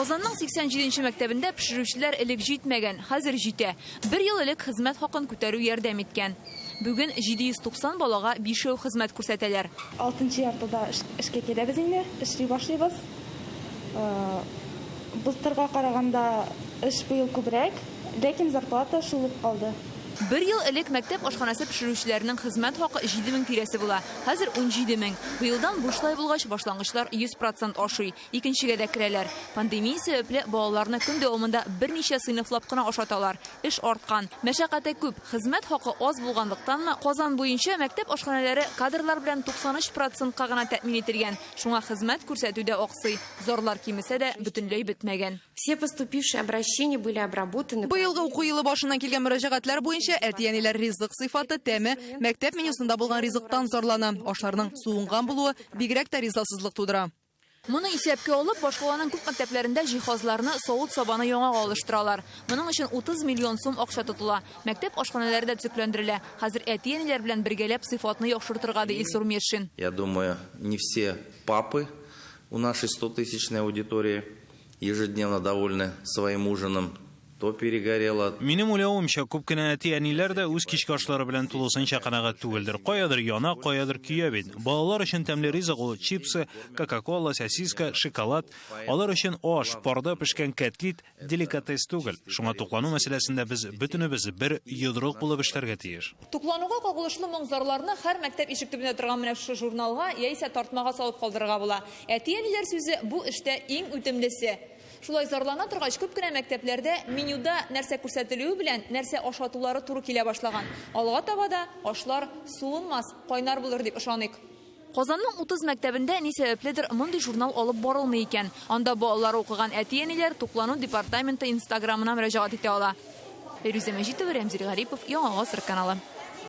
Казанның 87-нче мәктәбендә пешерүчеләр элек җитмәгән, хәзер җитә. 1 ел элек хезмәт хакын күтәрү ярдәм иткән. Бүген 790 балага 5 хезмәт күрсәтәләр. 6-нчы яртыда эшкә киләбез инде, эшли башлыйбыз. Былтырга караганда эш быел күбрәк, ләкин зарплата шул ук калды. 1 ел элек мәктәп ашханасы пешерүчеләрнең хезмәт хакы 7000 тирәсе була. Хәзер 17000. Быелдан бушлай булгач башлангычлар 100% ашый. Икенчегә дә керәләр. Пандемия сәбәпле балаларны көн дәвамында берничә сыйныфлап кына ашаталар. Эш арткан, мәшәкате күп, хезмәт хакы аз булганлыктан Казан буенча мәктәп ашханалары кадрлар белән 93%-ка гына тәэмин ителгән. Шуңа хезмәт күрсәтүдә аксый. Зарлар кимесә дә бөтенләй бетмәгән. Все поступившие обращения были обработаны. Быелгы уку елы башыннан килгән мөрәҗәгатьләр буенча әтияниләр ризык сыйфаты, тәме, мәктәп менюсында булган ризыктан зарлана. Ашларның суынган булуы бигрәк тә ризасызлык тудыра. Моны исәпкә алып, башкаланың күп мәктәпләрендә җиһазларны савыт-сабаны яңа алыштыралар. Моның өчен 30 миллион сум акча тотыла. Мәктәп ашханалары да төзекләндерелә. Хәзер әтияниләр белән бергәләп сыйфатны яхшыртырга ди Илсур Мешин. Я думаю, не все папы у нашей 100-тысячной аудитории ежедневно довольны своим ужином. То перегорело. Минем уйлавымча, күп кенә әти-әниләр дә үз кичке ашлары белән тулысынча канәгать түгелдер. Каядыр яна, каядыр көя бит. Балалар өчен тәмле ризык ул чипсы, кока-кола, сосиска, шоколад. Алар өчен аш, парда пешкән кәтлит деликатес түгел. Шуңа туклану мәсьәләсендә без бөтенебез бер йодрык булып эшләргә тиеш. Туклануга кагылышлы моңзарларны һәр мәктәп ишек төбенә торган менә шу журналга яисә тартмага салып калдырырга була. Әти-әниләр сүзе бу эштә иң үтемлесе. Шулай зарлана торгач, күп кенә мәктәпләрдә менюда нәрсә күрсәтелүе белән нәрсә ашатулары туры килә башлаган. Алга таба да ашлар суынмас, кайнар булыр дип ышаныйк. Казанның 30 мәктәбендә ни сәбәпледер мондый журнал алып барылмый икән. Анда балалар укыган әти-әниләр туклану департаменты Инстаграмына мөрәҗәгать итә ала. Фирүзә Мәҗитова, Рамзил Гарипов, Яңа Гасыр каналы.